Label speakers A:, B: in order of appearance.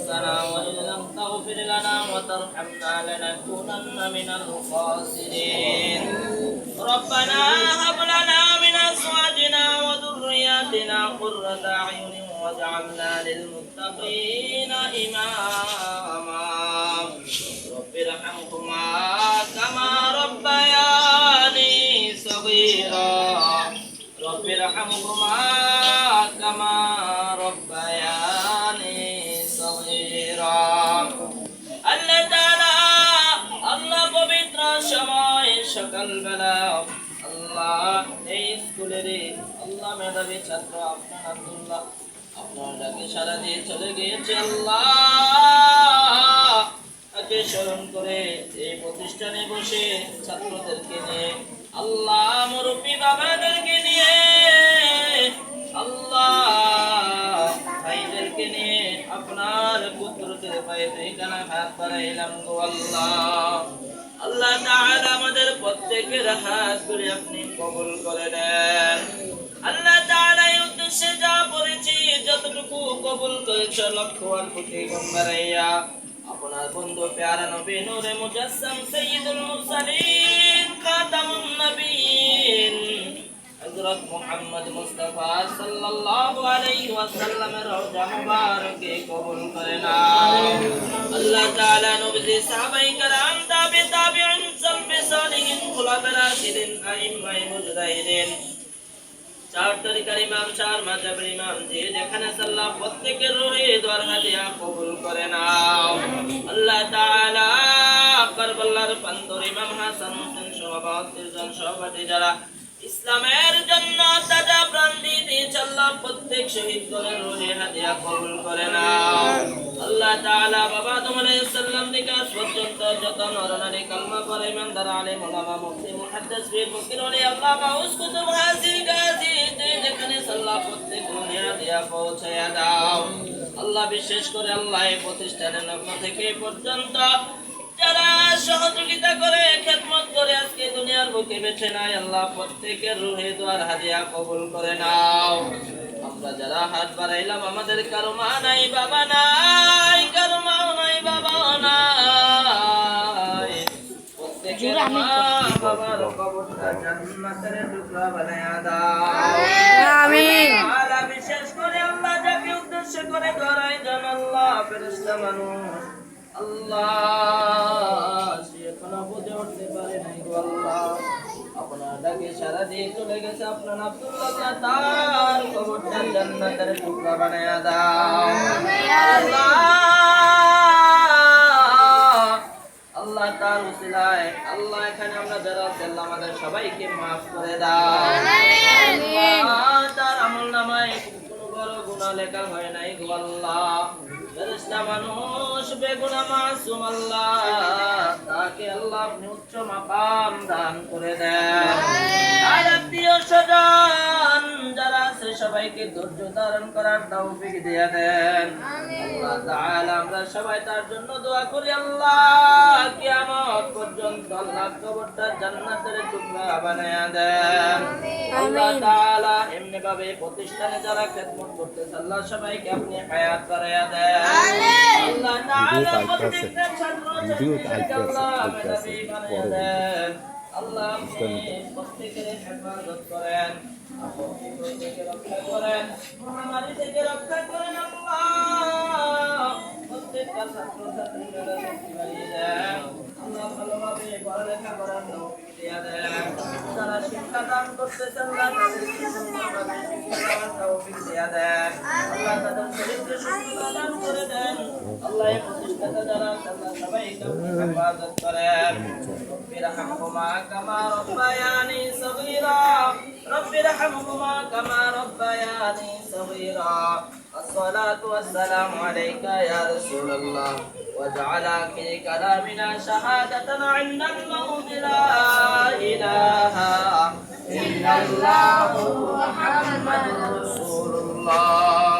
A: أنفسنا وإن لم تغفر لنا وترحمنا لنكونن من الخاسرين ربنا هب لنا من أزواجنا وذرياتنا قرة أعين واجعلنا للمتقين إماما رب ارحمهما كما ربياني صغيرا رب ارحمهما كما ربياني صغيرا আল্লাহ তাআলা আল্লাহ পবিত্র সময় সকালবেলা আল্লাহ এই স্কুলের আল্লাহ মেধাবী ছাত্র আপনার আব্দুল্লাহ আপনার ডাকে সাড়া দিয়ে চলে গিয়েছে আল্লাহ তাকে স্মরণ করে এই প্রতিষ্ঠানে বসে ছাত্রদেরকে নিয়ে আল্লাহ মুরব্বী বাবাদেরকে নিয়ে আল্লাহ ভাইদেরকে নিয়ে আপনার পুত্রদের পায়ে দুইখানা হাত বাড়াইলাম গো আল্লাহ আল্লাহ তাআলা আমাদের প্রত্যেকের হাতগুলি আপনি কবুল করে নেন আল্লাহ তাআলা এই উদ্দেশ্যে যা করেছি যতটুকু কবুল করেছে লক্ষ আর কোটি গুণ বাড়াইয়া আপনার বন্ধু প্যারা নবী নূরে মুজাসসাম সাইয়্যিদুল মুরসালিন খাতামুন নবীন হযরত মুহাম্মদ মুস্তাফা সাল্লাল্লাহু আলাইহি ওয়াসাল্লামের রওজা মুবারকে কবুল করে নাও আল্লাহ তাআলা নবী সাহাবায়ে কেরাম তাবিঈন সালফে সালিহিন খুলাফায়ে রাশিদিন আইম্মায়ে মুজতাহিদিন চার তরিকার ইমাম চার মাযহাবের ইমাম যে যেখানে সাল্লাহ প্রত্যেকের রুহে দোয়ার হাদিয়া কবুল করে নাও আল্লাহ তাআলা কারবালার পান্তর ইমাম হাসান হোসেন সভাপতির জন সভাপতি যারা ইসলামের জন্য তাজা প্রাণ দিয়েছে আল্লাহ প্রত্যেক শহীদদের রুহে হাদিয়া কবুল করে নাও আল্লাহ তাআলা বাবা আদম আলাইহিস সালাম থেকে আজ পর্যন্ত যত নরনারী কালমা পড়ে ইমানদার আলেম ওলামা মুফতি মুহাদ্দিস পীর ফকির ওলি আল্লাহ গাউস কুতুব হাজির গাজী যেখানে আল্লাহ প্রত্যেক রুহে হাদিয়া পৌঁছায়া দাও আল্লাহ বিশেষ করে আল্লাহ এই প্রতিষ্ঠানের লগ্ন থেকে পর্যন্ত যারা সহযোগিতা করে খেদমত করে আজকে দুনিয়ার বুকে বেঁচে নাই আল্লাহ প্রত্যেকের রুহে দোয়ার হাদিয়া কবুল করে নাও আমরা যারা হাত বাড়াইলাম আমাদের কারো মা নাই বাবা নাই কারো মা নাই বাবা নাই প্রত্যেকের মা বাবার কবরটা জান্নাতের টুকরা বানায়া দাও আমিন আল্লাহ বিশেষ করে আল্লাহ যাকে উদ্দেশ্য করে ধরাই জান আল্লাহ ফেরেশতা মানুষ আল্লাহ সে এখনো বুঝে উঠতে পারে নাই গো আল্লাহ আপনার ডাকে সাড়া দিয়ে চলে গেছে আপনার আব্দুল্লাহ তার কবরটা জান্নাতের টুকরা বানায়া দাও আল্লাহ আল্লাহ তার উসিলায় আল্লাহ এখানে আমরা যারা আছি আল্লাহ আমাদের সবাইকে মাফ করে দাও আল্লাহ তার আমলনামায় কোনো বড় গুনাহ লেখা হয় নাই গো আল্লাহ ফেরেশতা মানুষ বেগুনাহ মাসুম আল্লাহ তাকে আল্লাহ আপনি উচ্চ মাকাম দান করে দেন আর আত্মীয় স্বজন যারা আছে সবাইকে ধৈর্য ধারণ করার তৌফিক দিয়ে দেন আল্লাহ তাআলা আমরা সবাই তার জন্য দোয়া করি আল্লাহ কিয়ামত পর্যন্ত আল্লাহ কবরটা জান্নাতের টুকরা বানায়া দেন আল্লাহ তাআলা এমনি ভাবে প্রতিষ্ঠানে যারা খেদমত করতেছে আল্লাহ সবাইকে আপনি হায়াত বাড়ায়া দেন আল্লাহ তাআলা প্রত্যেকটা ছাত্র ছাত্রীকে আল্লাহ মেধাবী বানায়া দেন আল্লাহ আপনি প্রত্যেকের হেফাজত করেন আপনি থেকে রক্ষা করেন মহামারী থেকে রক্ষা করেন আল্লাহ প্রত্যেকটা ছাত্র ছাত্রীকে শক্তি বাড়িয়ে দেন আল্লাহ ভালোভাবে পড়ালেখা করার তৌফিক দিয়ে দেন যারা শিক্ষা দান করতেছেন আল্লাহ তাদেরকে সুন্দরভাবে শিক্ষা দেওয়ার তৌফিক দিয়ে দেন আল্লাহ তাদের শরীরকে সুস্থতা দান করে দেন আল্লাহ এই প্রতিষ্ঠাতা যারা আল্লাহ সবাইকে হেফাজত করেন رب ارحمهما كما ربياني صغيرا رب ارحمهما كما ربياني صغيرا الصلاة والسلام عليك يا رسول الله واجعل آخر كلامنا شهادة عند الموت لا إله إلا الله محمد رسول الله